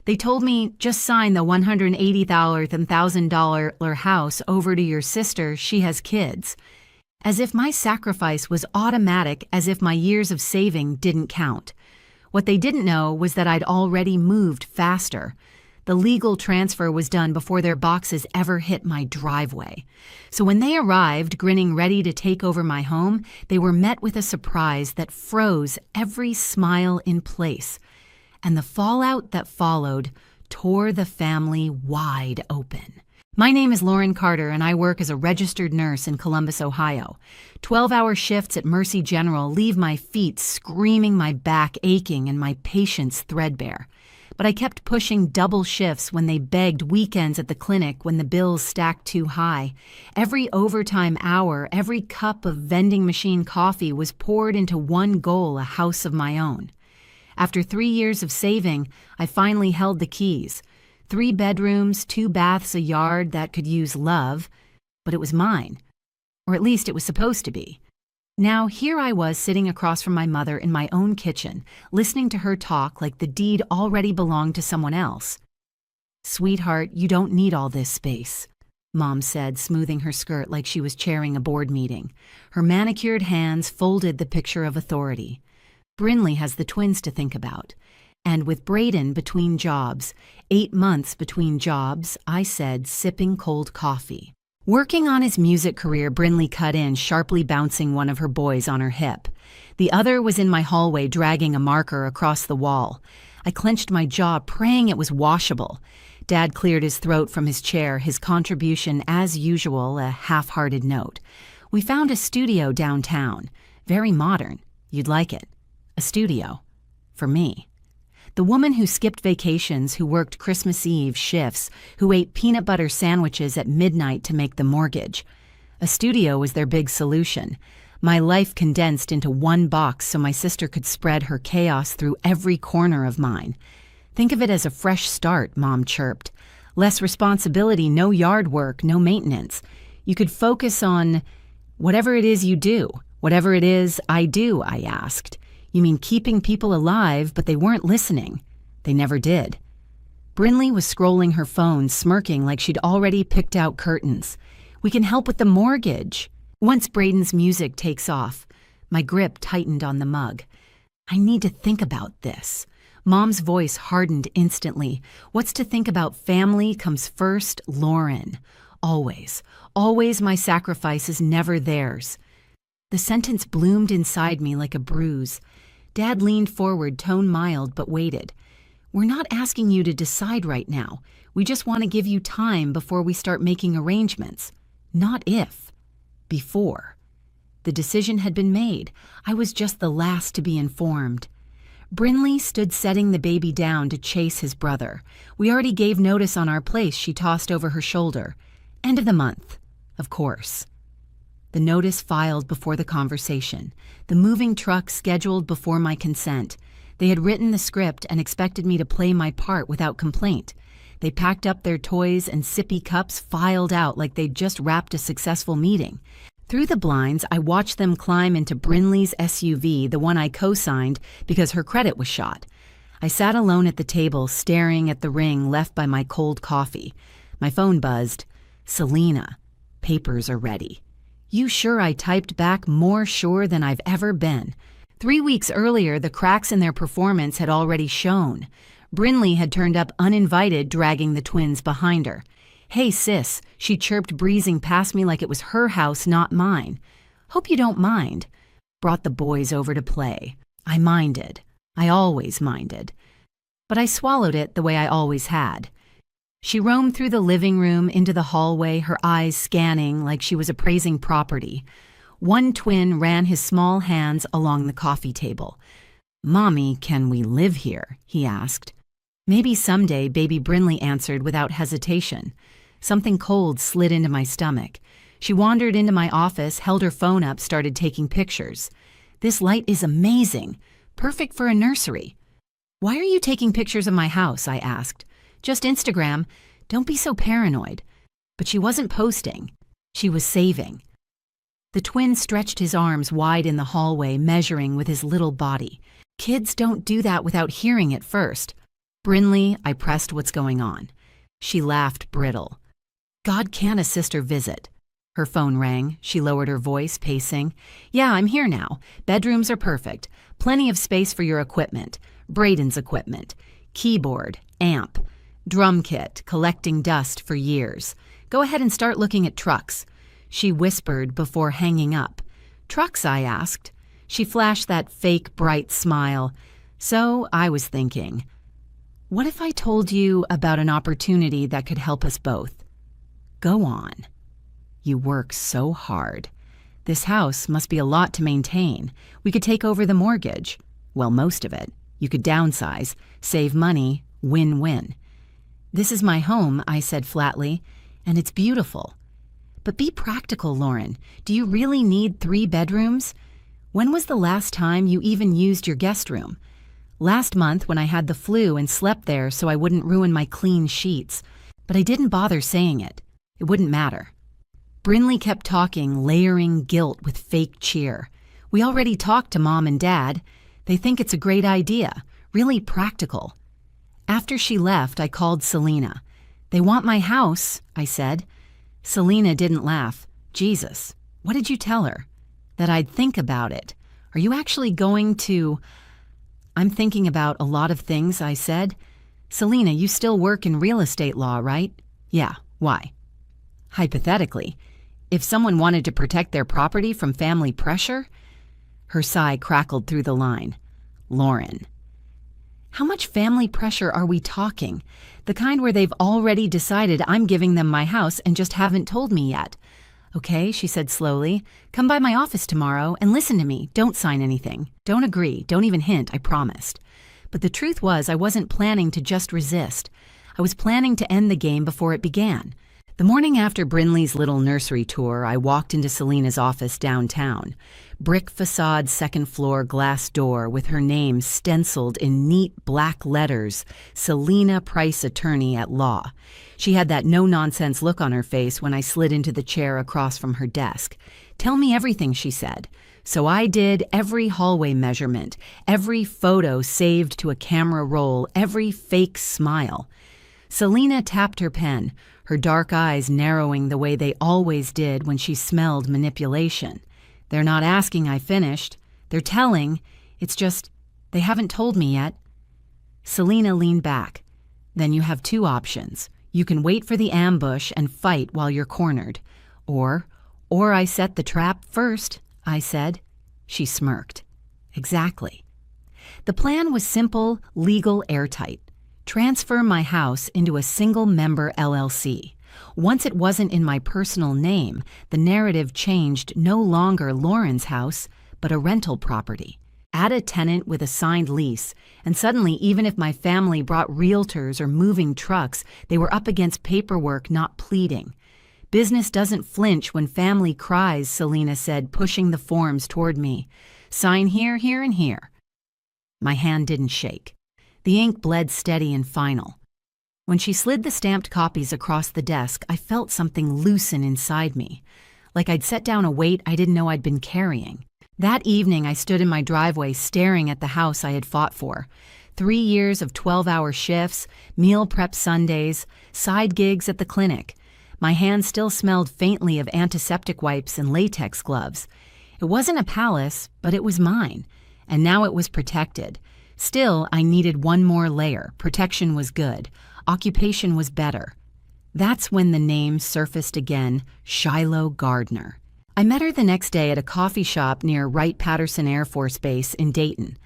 They told me, just sign the $180,000 and $1,000 house over to your sister, she has kids. As if my sacrifice was automatic, as if my years of saving didn't count. What they didn't know was that I'd already moved faster. The legal transfer was done before their boxes ever hit my driveway. So when they arrived, grinning ready to take over my home, they were met with a surprise that froze every smile in place. And the fallout that followed tore the family wide open. My name is Lauren Carter, and I work as a registered nurse in Columbus, Ohio. 12-hour shifts at Mercy General leave my feet screaming, my back aching, and my patience threadbare. But I kept pushing double shifts when they begged weekends at the clinic when the bills stacked too high. Every overtime hour, every cup of vending machine coffee was poured into one goal, a house of my own. After 3 years of saving, I finally held the keys. 3 bedrooms, 2 baths, a yard that could use love, but it was mine. Or at least it was supposed to be. Now, here I was sitting across from my mother in my own kitchen, listening to her talk like the deed already belonged to someone else. "Sweetheart, you don't need all this space," Mom said, smoothing her skirt like she was chairing a board meeting. Her manicured hands folded the picture of authority. "Brinley has the twins to think about. And with Braden between jobs, 8 months between jobs," I said, sipping cold coffee. Working on his music career, Brinley cut in, sharply bouncing one of her boys on her hip. The other was in my hallway, dragging a marker across the wall. I clenched my jaw, praying it was washable. Dad cleared his throat from his chair, his contribution, as usual, a half-hearted note. "We found a studio downtown. Very modern. You'd like it. A studio. For me. The woman who skipped vacations, who worked Christmas Eve shifts, who ate peanut butter sandwiches at midnight to make the mortgage. A studio was their big solution. My life condensed into one box so my sister could spread her chaos through every corner of mine. Think of it as a fresh start," Mom chirped. "Less responsibility, no yard work, no maintenance. You could focus on whatever it is you do. Whatever it is I do," I asked. "You mean keeping people alive, but they weren't listening." They never did. Brinley was scrolling her phone, smirking like she'd already picked out curtains. "We can help with the mortgage." Once Braden's music takes off, my grip tightened on the mug. "I need to think about this." Mom's voice hardened instantly. "What's to think about? Family comes first, Lauren. Always. Always my sacrifice is never theirs." The sentence bloomed inside me like a bruise. Dad leaned forward, tone mild, but waited. "We're not asking you to decide right now. We just want to give you time before we start making arrangements. Not if. Before." The decision had been made. I was just the last to be informed. Brinley stood setting the baby down to chase his brother. "We already gave notice on our place," she tossed over her shoulder. "End of the month. Of course." The notice filed before the conversation. The moving truck scheduled before my consent. They had written the script and expected me to play my part without complaint. They packed up their toys and sippy cups, filed out like they'd just wrapped a successful meeting. Through the blinds, I watched them climb into Brinley's SUV, the one I co-signed because her credit was shot. I sat alone at the table, staring at the ring left by my cold coffee. My phone buzzed. "Selena, papers are ready." "You sure?" I typed back, more sure than I've ever been. 3 weeks earlier, the cracks in their performance had already shown. Brinley had turned up uninvited, dragging the twins behind her. "Hey, sis," she chirped, breezing past me like it was her house, not mine. "Hope you don't mind." Brought the boys over to play. I minded. I always minded. But I swallowed it the way I always had. She roamed through the living room, into the hallway, her eyes scanning like she was appraising property. One twin ran his small hands along the coffee table. "Mommy, can we live here?" he asked. "Maybe someday," baby Brinley answered without hesitation. Something cold slid into my stomach. She wandered into my office, held her phone up, started taking pictures. "This light is amazing. Perfect for a nursery." "Why are you taking pictures of my house?" I asked. "Just Instagram. Don't be so paranoid." But she wasn't posting. She was saving. The twin stretched his arms wide in the hallway, measuring with his little body. Kids don't do that without hearing it first. Brinley, I pressed what's going on. She laughed brittle. God, can a sister visit? Her phone rang. She lowered her voice, pacing. Yeah, I'm here now. Bedrooms are perfect. Plenty of space for your equipment. Braden's equipment. Keyboard, amp, drum kit, collecting dust for years. Go ahead and start looking at trucks. She whispered before hanging up. Trucks, I asked. She flashed that fake bright smile. So I was thinking, what if I told you about an opportunity that could help us both? Go on. You work so hard. This house must be a lot to maintain. We could take over the mortgage. Well, most of it. You could downsize, save money, win-win. This is my home, I said flatly, and it's beautiful. But be practical, Lauren. Do you really need 3 bedrooms? When was the last time you even used your guest room? Last month when I had the flu and slept there so I wouldn't ruin my clean sheets. But I didn't bother saying it. It wouldn't matter. Brinley kept talking, layering guilt with fake cheer. We already talked to Mom and Dad. They think it's a great idea, really practical. After she left, I called Selena. They want my house, I said. Selena didn't laugh. Jesus, what did you tell her? That I'd think about it. Are you actually going to... I'm thinking about a lot of things, I said. Selena, you still work in real estate law, right? Yeah, why? Hypothetically, if someone wanted to protect their property from family pressure? Her sigh crackled through the line. Lauren. How much family pressure are we talking? The kind where they've already decided I'm giving them my house and just haven't told me yet. Okay, she said slowly. Come by my office tomorrow and listen to me. Don't sign anything. Don't agree. Don't even hint, I promised. But the truth was I wasn't planning to just resist. I was planning to end the game before it began. The morning after Brinley's little nursery tour, I walked into Selena's office downtown. Brick facade, second floor, glass door with her name stenciled in neat black letters, Selena Price, attorney at law. She had that no-nonsense look on her face when I slid into the chair across from her desk. Tell me everything, she said. So I did every hallway measurement, every photo saved to a camera roll, every fake smile. Selena tapped her pen, her dark eyes narrowing the way they always did when she smelled manipulation. They're not asking I finished. They're telling. It's just, they haven't told me yet. Selena leaned back. Then you have 2 options. You can wait for the ambush and fight while you're cornered. Or I set the trap first, I said. She smirked. Exactly. The plan was simple, legal, airtight. Transfer my house into a single-member LLC. Once it wasn't in my personal name, the narrative changed, no longer Lauren's house, but a rental property. Add a tenant with a signed lease, and suddenly even if my family brought realtors or moving trucks, they were up against paperwork, not pleading. Business doesn't flinch when family cries, Selena said, pushing the forms toward me. Sign here, here, and here. My hand didn't shake. The ink bled steady and final. When she slid the stamped copies across the desk, I felt something loosen inside me, like I'd set down a weight I didn't know I'd been carrying. That evening, I stood in my driveway staring at the house I had fought for. 3 years of 12-hour shifts, meal prep Sundays, side gigs at the clinic. My hands still smelled faintly of antiseptic wipes and latex gloves. It wasn't a palace, but it was mine, and now it was protected. Still, I needed one more layer. Protection was good. Occupation was better. That's when the name surfaced again, Shiloh Gardner. I met her the next day at a coffee shop near Wright-Patterson Air Force Base in Dayton.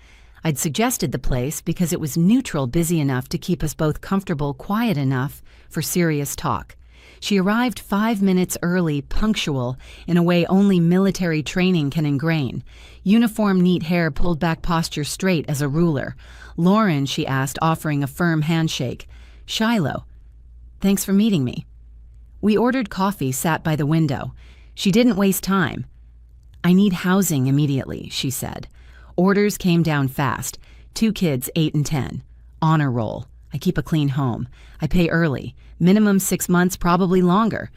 I'd suggested the place because it was neutral, busy enough to keep us both comfortable, quiet enough for serious talk. She arrived 5 minutes early, punctual, in a way only military training can ingrain. Uniform, neat hair, pulled back posture straight as a ruler. Lauren, she asked, offering a firm handshake. Shiloh. Thanks for meeting me. We ordered coffee, sat by the window. She didn't waste time. I need housing immediately, she said. Orders came down fast. 2 kids, 8 and 10. Honor roll. I keep a clean home. I pay early. Minimum 6 months, probably longer.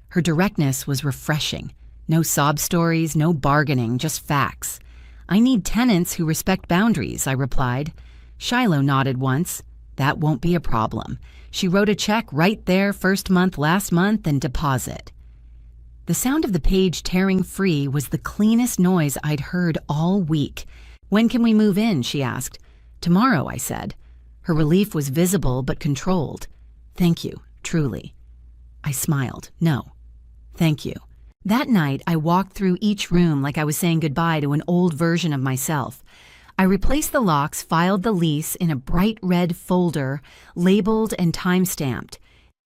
Her directness was refreshing. No sob stories, no bargaining, just facts. I need tenants who respect boundaries, I replied. Shiloh nodded once, That won't be a problem. She wrote a check right there, first month, last month, and deposit. The sound of the page tearing free was the cleanest noise I'd heard all week. When can we move in? She asked. Tomorrow, I said. Her relief was visible but controlled. Thank you, truly. I smiled. No, thank you. That night, I walked through each room like I was saying goodbye to an old version of myself. I replaced the locks, filed the lease in a bright red folder, labeled and time-stamped.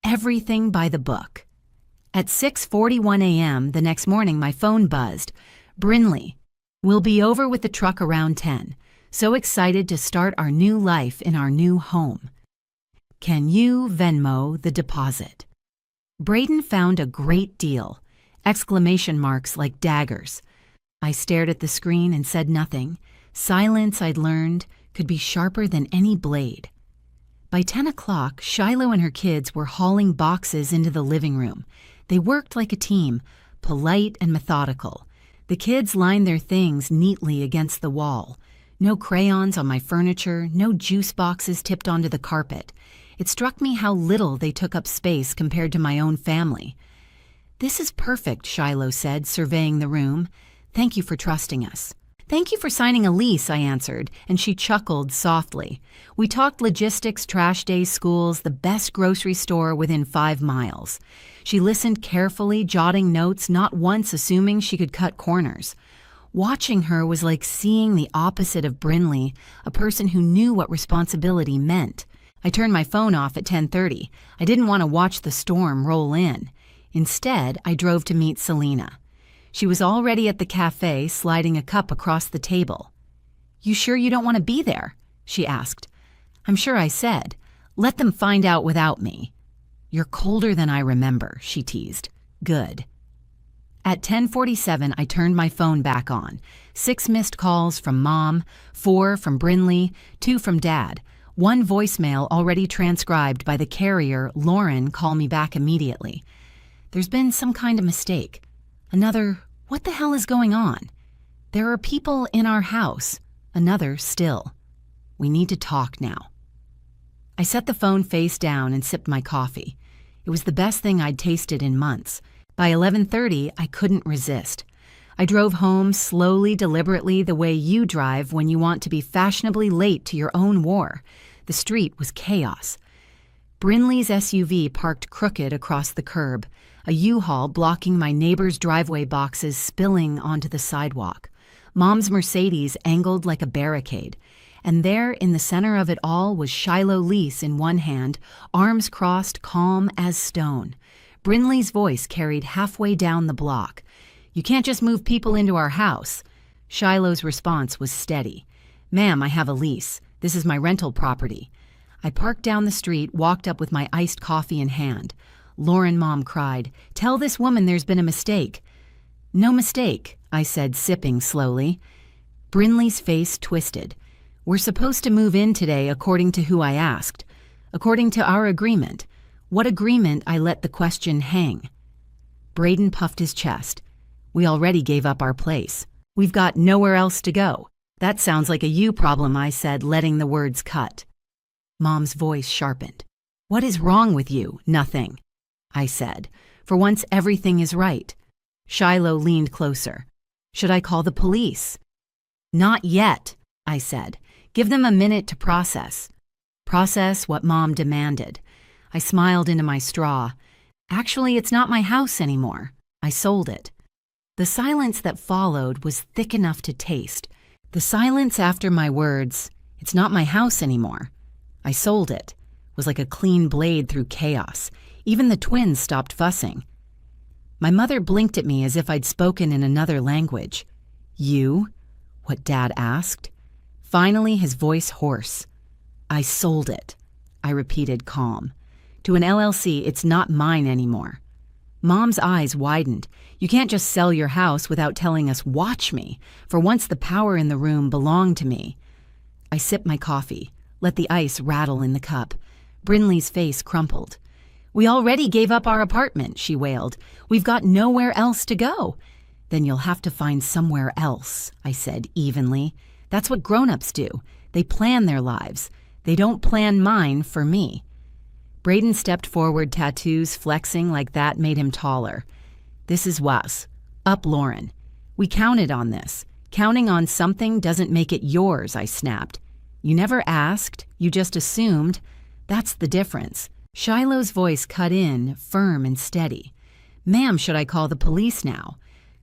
Everything by the book. At 6:41 a.m. the next morning, my phone buzzed. Brinley, we'll be over with the truck around 10. So excited to start our new life in our new home. Can you Venmo the deposit? Braden found a great deal. Exclamation marks like daggers. I stared at the screen and said nothing. Silence, I'd learned, could be sharper than any blade. By 10 o'clock, Shiloh and her kids were hauling boxes into the living room. They worked like a team, polite and methodical. The kids lined their things neatly against the wall. No crayons on my furniture, no juice boxes tipped onto the carpet. It struck me how little they took up space compared to my own family. This is perfect, Shiloh said, surveying the room. Thank you for trusting us. Thank you for signing a lease, I answered, and she chuckled softly. We talked logistics, trash days, schools, the best grocery store within 5 miles. She listened carefully, jotting notes, not once assuming she could cut corners. Watching her was like seeing the opposite of Brinley, a person who knew what responsibility meant. I turned my phone off at 10:30. I didn't want to watch the storm roll in. Instead, I drove to meet Selena. She was already at the cafe, sliding a cup across the table. You sure you don't want to be there? She asked. I'm sure I said. Let them find out without me. You're colder than I remember, she teased. Good. At 10:47, I turned my phone back on. 6 missed calls from Mom, 4 from Brinley, 2 from Dad. 1 voicemail already transcribed by the carrier, Lauren, call me back immediately. There's been some kind of mistake. Another, what the hell is going on? There are people in our house. Another, still. We need to talk now. I set the phone face down and sipped my coffee. It was the best thing I'd tasted in months. By 11:30, I couldn't resist. I drove home slowly, deliberately, the way you drive when you want to be fashionably late to your own war. The street was chaos. Brinley's SUV parked crooked across the curb, a U-Haul blocking my neighbor's driveway boxes spilling onto the sidewalk. Mom's Mercedes angled like a barricade. And there, in the center of it all, was Shiloh Lease in one hand, arms crossed, calm as stone. Brinley's voice carried halfway down the block. You can't just move people into our house. Shiloh's response was steady. Ma'am, I have a lease. This is my rental property. I parked down the street, walked up with my iced coffee in hand. Lauren, Mom cried, Tell this woman there's been a mistake. No mistake, I said, sipping slowly. Brinley's face twisted. We're supposed to move in today according to who I asked. According to our agreement. What agreement? I let the question hang. Braden puffed his chest. We already gave up our place. We've got nowhere else to go. That sounds like a you problem, I said, letting the words cut. Mom's voice sharpened. What is wrong with you? Nothing, I said. For once, everything is right. Shiloh leaned closer. Should I call the police? Not yet, I said. Give them a minute to process. Process what Mom demanded. I smiled into my straw. Actually, it's not my house anymore. I sold it. The silence that followed was thick enough to taste. The silence after my words, it's not my house anymore. I sold it, was like a clean blade through chaos. Even the twins stopped fussing. My mother blinked at me as if I'd spoken in another language. You? What Dad asked. Finally, his voice hoarse. I sold it, I repeated, calm. To an LLC, it's not mine anymore. Mom's eyes widened. You can't just sell your house without telling us, watch me. For once, the power in the room belonged to me. I sipped my coffee, let the ice rattle in the cup. Brinley's face crumpled. We already gave up our apartment, she wailed. We've got nowhere else to go. Then you'll have to find somewhere else, I said evenly. That's what grown-ups do. They plan their lives. They don't plan mine for me. Braden stepped forward, tattoos flexing like that made him taller. This is was. Up, Lauren. We counted on this. Counting on something doesn't make it yours, I snapped. You never asked, you just assumed. That's the difference. Shiloh's voice cut in, firm and steady. Ma'am, should I call the police now?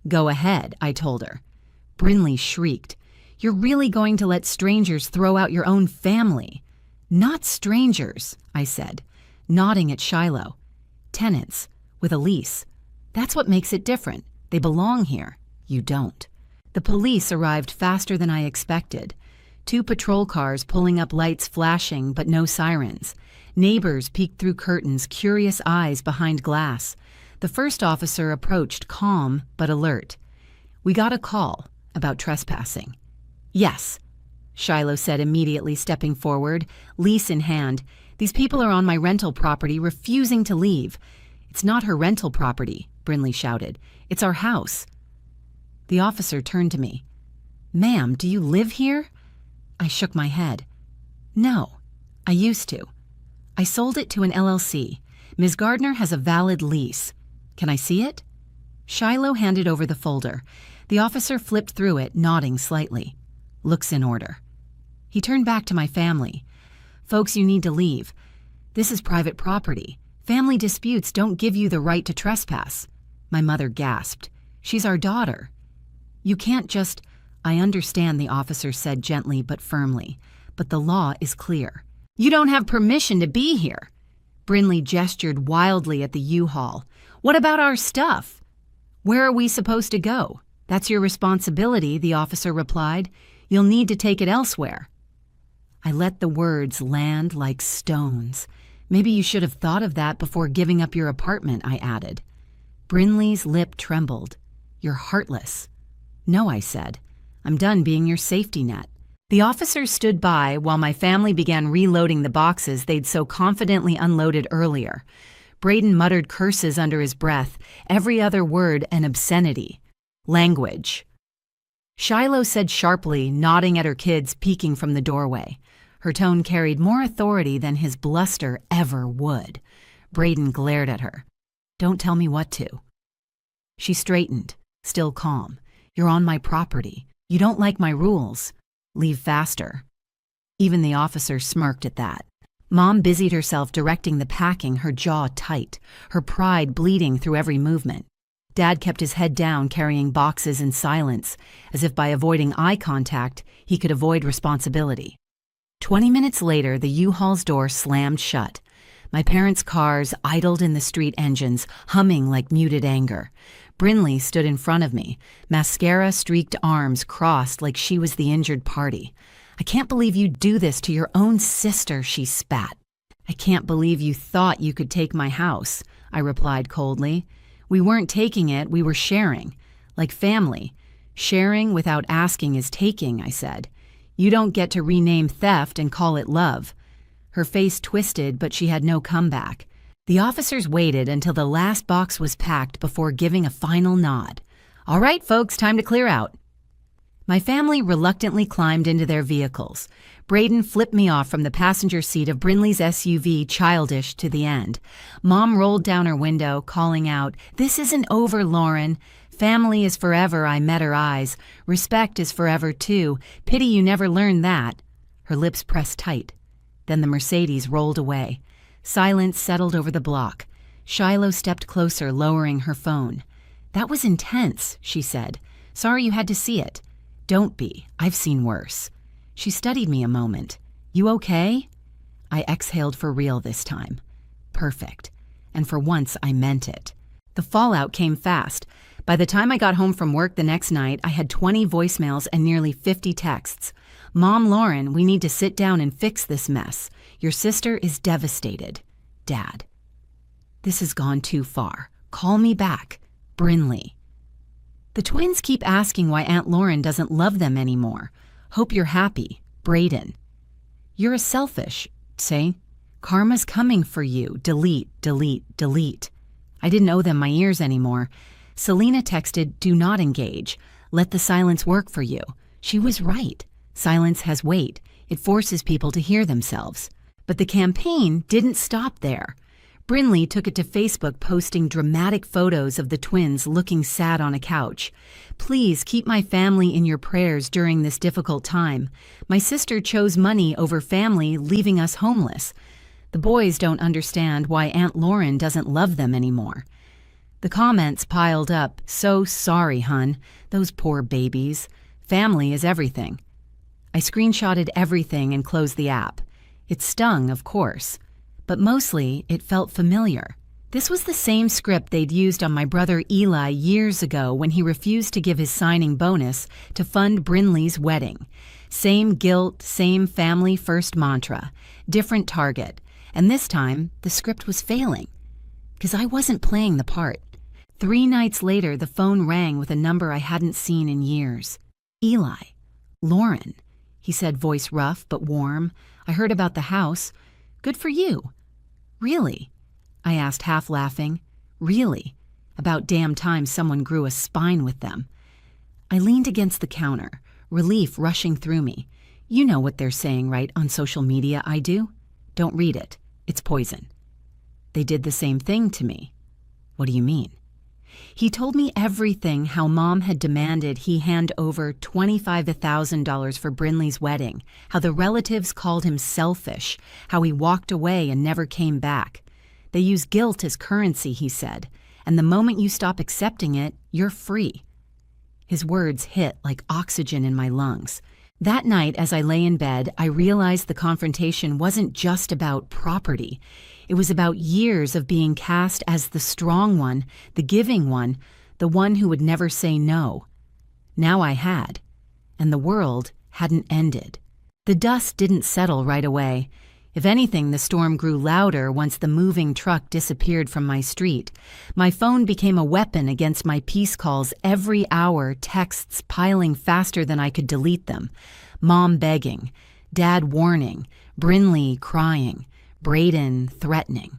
Go ahead, I told her. Brinley shrieked. You're really going to let strangers throw out your own family? Not strangers, I said, nodding at Shiloh. Tenants, with a lease. That's what makes it different. They belong here. You don't. The police arrived faster than I expected. 2 patrol cars pulling up, lights flashing, but no sirens. Neighbors peeked through curtains, curious eyes behind glass. The first officer approached, calm but alert. We got a call about trespassing. Yes, Shiloh said immediately, stepping forward, lease in hand. These people are on my rental property, refusing to leave. It's not her rental property, Brinley shouted. It's our house. The officer turned to me. Ma'am, do you live here? I shook my head. No, I used to. I sold it to an LLC. Ms. Gardner has a valid lease. Can I see it? Shiloh handed over the folder. The officer flipped through it, nodding slightly. Looks in order. He turned back to my family. Folks, you need to leave. This is private property. Family disputes don't give you the right to trespass. My mother gasped. She's our daughter. You can't just... I understand, the officer said gently but firmly, but the law is clear. You don't have permission to be here. Brinley gestured wildly at the U-Haul. What about our stuff? Where are we supposed to go? That's your responsibility, the officer replied. You'll need to take it elsewhere. I let the words land like stones. Maybe you should have thought of that before giving up your apartment, I added. Brinley's lip trembled. You're heartless. No, I said. I'm done being your safety net. The officers stood by while my family began reloading the boxes they'd so confidently unloaded earlier. Braden muttered curses under his breath, every other word an obscenity. Language. Shiloh said sharply, nodding at her kids peeking from the doorway. Her tone carried more authority than his bluster ever would. Braden glared at her. Don't tell me what to. She straightened, still calm. You're on my property. You don't like my rules. Leave faster. Even the officer smirked at that. Mom busied herself directing the packing, her jaw tight, her pride bleeding through every movement. Dad kept his head down, carrying boxes in silence, as if by avoiding eye contact, he could avoid responsibility. 20 minutes later, the U-Haul's door slammed shut. My parents' cars idled in the street engines, humming like muted anger. Brinley stood in front of me, mascara-streaked arms crossed like she was the injured party. I can't believe you'd do this to your own sister, she spat. I can't believe you thought you could take my house, I replied coldly. We weren't taking it, we were sharing. Like family. Sharing without asking is taking, I said. You don't get to rename theft and call it love. Her face twisted, but she had no comeback. The officers waited until the last box was packed before giving a final nod. All right, folks, time to clear out. My family reluctantly climbed into their vehicles. Braden flipped me off from the passenger seat of Brinley's SUV, childish to the end. Mom rolled down her window, calling out, "This isn't over, Lauren. Family is forever," I met her eyes. "Respect is forever, too. Pity you never learned that." Her lips pressed tight. Then the Mercedes rolled away. Silence settled over the block. Shiloh stepped closer, lowering her phone. "That was intense," she said. "Sorry you had to see it." "Don't be. I've seen worse." She studied me a moment. "You okay?" I exhaled for real this time. Perfect. And for once, I meant it. The fallout came fast. By the time I got home from work the next night, I had 20 voicemails and nearly 50 texts. "Mom, Lauren, we need to sit down and fix this mess. Your sister is devastated. Dad." "This has gone too far. Call me back. Brinley." "The twins keep asking why Aunt Lauren doesn't love them anymore. Hope you're happy. Braden." "You're a selfish. Say, karma's coming for you. Delete, delete, delete." I didn't owe them my ears anymore. Selena texted, "Do not engage. Let the silence work for you." She was right. Silence has weight. It forces people to hear themselves. But the campaign didn't stop there. Brinley took it to Facebook, posting dramatic photos of the twins looking sad on a couch. "Please keep my family in your prayers during this difficult time. My sister chose money over family, leaving us homeless. The boys don't understand why Aunt Lauren doesn't love them anymore." The comments piled up. "So sorry, hun. Those poor babies. Family is everything." I screenshotted everything and closed the app. It stung, of course, but mostly it felt familiar. This was the same script they'd used on my brother Eli years ago when he refused to give his signing bonus to fund Brinley's wedding. Same guilt, same family first mantra, different target. And this time, the script was failing. Because I wasn't playing the part. 3 nights later, the phone rang with a number I hadn't seen in years. "Eli. Lauren," he said, voice rough but warm. "I heard about the house. Good for you." "Really?" I asked, half laughing. "Really? About damn time someone grew a spine with them." I leaned against the counter, relief rushing through me. "You know what they're saying, right, on social media? I do? Don't read it. It's poison." "They did the same thing to me." "What do you mean?" He told me everything, how Mom had demanded he hand over $25,000 for Brinley's wedding, how the relatives called him selfish, how he walked away and never came back. They use guilt as currency, he said, and the moment you stop accepting it, you're free. His words hit like oxygen in my lungs. That night, as I lay in bed, I realized the confrontation wasn't just about property. It was about years of being cast as the strong one, the giving one, the one who would never say no. Now I had, and the world hadn't ended. The dust didn't settle right away. If anything, the storm grew louder once the moving truck disappeared from my street. My phone became a weapon against my peace calls every hour, texts piling faster than I could delete them. Mom begging, Dad warning, Brinley crying, Braden threatening.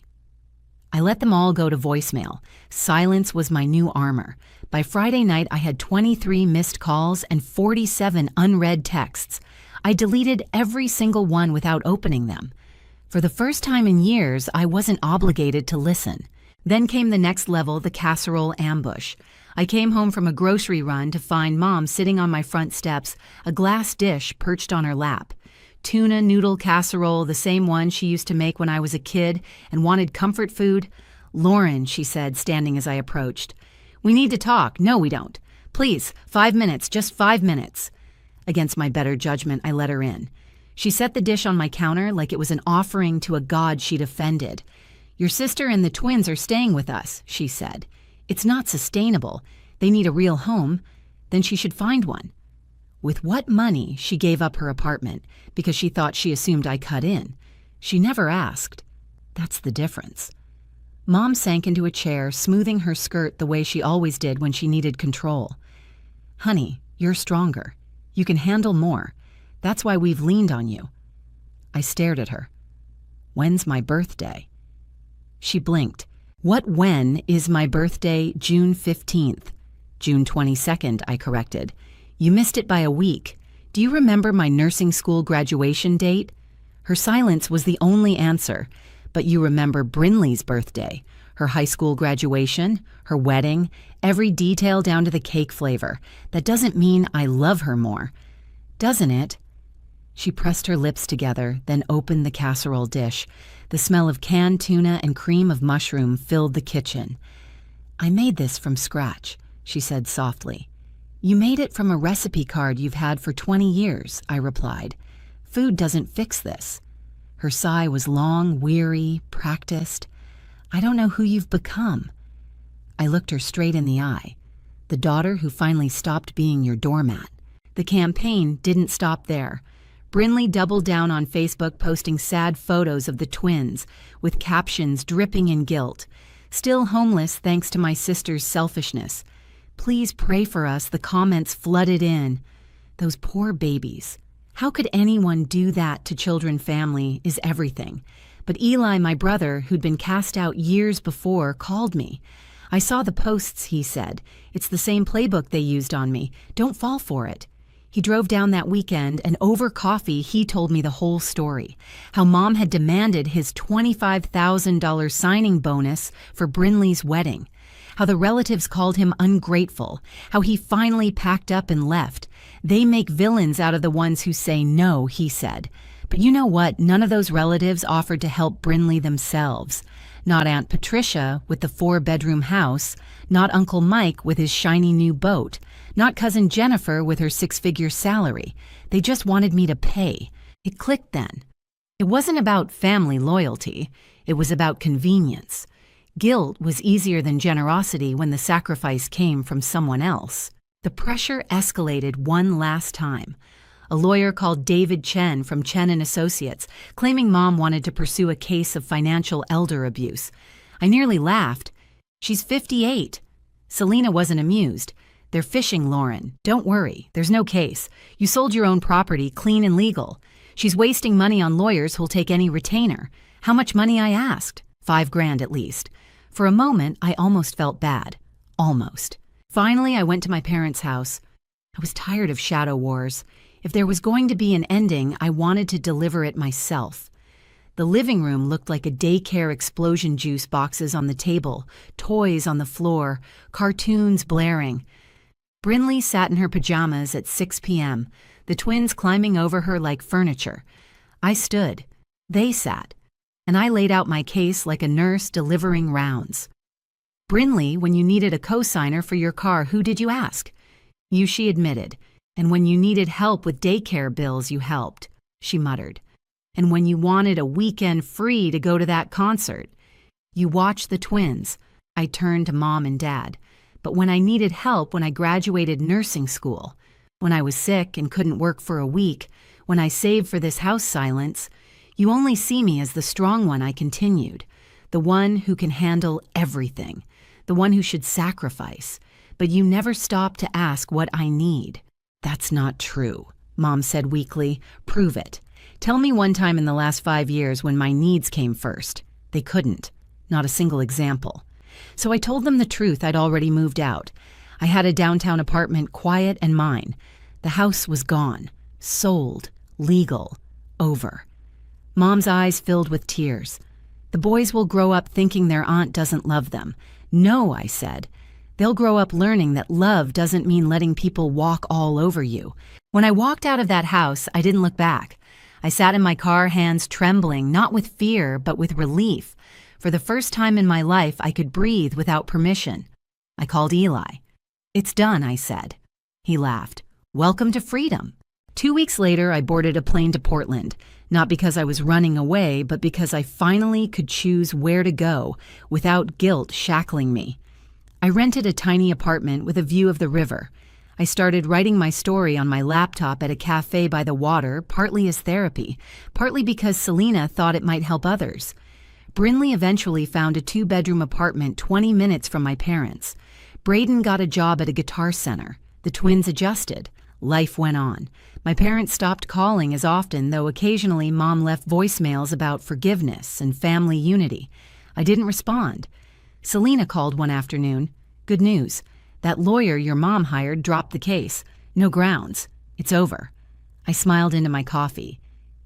I let them all go to voicemail. Silence was my new armor. By Friday night, I had 23 missed calls and 47 unread texts. I deleted every single one without opening them. For the first time in years, I wasn't obligated to listen. Then came the next level, the casserole ambush. I came home from a grocery run to find Mom sitting on my front steps, a glass dish perched on her lap. Tuna noodle casserole, the same one she used to make when I was a kid and wanted comfort food. "Lauren," she said, standing as I approached. "We need to talk." "No, we don't. Please, 5 minutes, just 5 minutes." Against my better judgment, I let her in. She set the dish on my counter like it was an offering to a god she'd offended. "Your sister and the twins are staying with us," she said. "It's not sustainable. They need a real home. Then she should find one." With what money she gave up her apartment because she thought she assumed I cut in. She never asked. That's the difference. Mom sank into a chair, smoothing her skirt the way she always did when she needed control. "Honey, you're stronger. You can handle more. That's why we've leaned on you." I stared at her. "When's my birthday?" She blinked. When is my birthday? June 15th. June 22nd, I corrected. "You missed it by a week. Do you remember my nursing school graduation date?" Her silence was the only answer. "But you remember Brinley's birthday, her high school graduation, her wedding, every detail down to the cake flavor. That doesn't mean I love her more. Doesn't it?" She pressed her lips together, then opened the casserole dish. The smell of canned tuna and cream of mushroom filled the kitchen. "I made this from scratch," she said softly. "You made it from a recipe card you've had for 20 years, I replied. "Food doesn't fix this." Her sigh was long, weary, practiced. "I don't know who you've become." I looked her straight in the eye. "The daughter who finally stopped being your doormat." The campaign didn't stop there. Brinley doubled down on Facebook, posting sad photos of the twins, with captions dripping in guilt. "Still homeless thanks to my sister's selfishness. Please pray for us," the comments flooded in. Those poor babies. How could anyone do that to children? Family is everything. But Eli, my brother, who'd been cast out years before, called me. "I saw the posts," he said. "It's the same playbook they used on me. Don't fall for it." He drove down that weekend, and over coffee, he told me the whole story. How Mom had demanded his $25,000 signing bonus for Brinley's wedding. How the relatives called him ungrateful. How he finally packed up and left. They make villains out of the ones who say no, he said. But you know what? None of those relatives offered to help Brinley themselves. Not Aunt Patricia with the 4-bedroom house. Not Uncle Mike with his shiny new boat. Not Cousin Jennifer with her 6-figure salary. They just wanted me to pay. It clicked then. It wasn't about family loyalty. It was about convenience. Guilt was easier than generosity when the sacrifice came from someone else. The pressure escalated one last time. A lawyer called David Chen from Chen & Associates, claiming Mom wanted to pursue a case of financial elder abuse. I nearly laughed. She's 58. Selena wasn't amused. They're fishing, Lauren. Don't worry. There's no case. You sold your own property, clean and legal. She's wasting money on lawyers who'll take any retainer. How much money, I asked? $5,000 at least. For a moment, I almost felt bad. Almost. Finally, I went to my parents' house. I was tired of shadow wars. If there was going to be an ending, I wanted to deliver it myself. The living room looked like a daycare explosion juice boxes on the table, toys on the floor, cartoons blaring. Brinley sat in her pajamas at 6 p.m., the twins climbing over her like furniture. I stood. They sat. And I laid out my case like a nurse delivering rounds. Brinley, when you needed a co-signer for your car, who did you ask? You, she admitted. And when you needed help with daycare bills, you helped, she muttered. And when you wanted a weekend free to go to that concert, you watched the twins. I turned to Mom and Dad. But when I needed help when I graduated nursing school, when I was sick and couldn't work for a week, when I saved for this house silence, you only see me as the strong one, I continued. The one who can handle everything. The one who should sacrifice. But you never stop to ask what I need. That's not true, Mom said weakly. Prove it. Tell me one time in the last 5 years when my needs came first. They couldn't. Not a single example. So I told them the truth. I'd already moved out. I had a downtown apartment, quiet and mine. The house was gone. Sold. Legal. Over. Mom's eyes filled with tears. The boys will grow up thinking their aunt doesn't love them. No, I said. They'll grow up learning that love doesn't mean letting people walk all over you. When I walked out of that house, I didn't look back. I sat in my car, hands trembling, not with fear, but with relief. For the first time in my life, I could breathe without permission. I called Eli. It's done, I said. He laughed. Welcome to freedom. 2 weeks later, I boarded a plane to Portland, not because I was running away, but because I finally could choose where to go without guilt shackling me. I rented a tiny apartment with a view of the river. I started writing my story on my laptop at a cafe by the water, partly as therapy, partly because Selena thought it might help others. Brinley eventually found a 2-bedroom apartment 20 minutes from my parents. Braden got a job at a guitar center. The twins adjusted. Life went on. My parents stopped calling as often, though occasionally Mom left voicemails about forgiveness and family unity. I didn't respond. Selena called one afternoon. Good news. That lawyer your mom hired dropped the case. No grounds. It's over. I smiled into my coffee.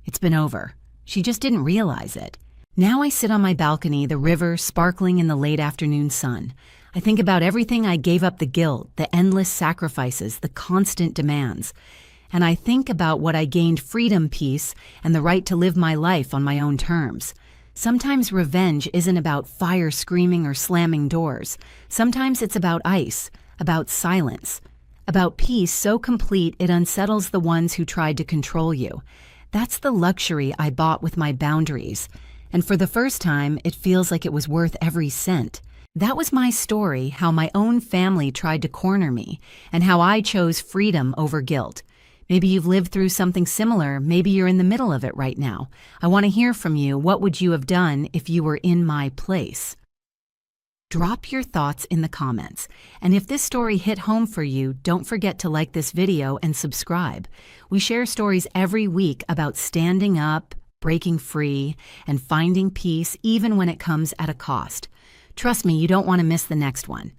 It's been over. She just didn't realize it. Now I sit on my balcony, the river sparkling in the late afternoon sun. I think about everything I gave up, the guilt, the endless sacrifices, the constant demands. And I think about what I gained: freedom, peace, and the right to live my life on my own terms. Sometimes revenge isn't about fire screaming or slamming doors. Sometimes it's about ice, about silence, about peace so complete it unsettles the ones who tried to control you. That's the luxury I bought with my boundaries. And for the first time, it feels like it was worth every cent. That was my story, how my own family tried to corner me, and how I chose freedom over guilt. Maybe you've lived through something similar. Maybe you're in the middle of it right now. I want to hear from you. What would you have done if you were in my place? Drop your thoughts in the comments. And if this story hit home for you, don't forget to like this video and subscribe. We share stories every week about standing up, breaking free, and finding peace even when it comes at a cost. Trust me, you don't want to miss the next one.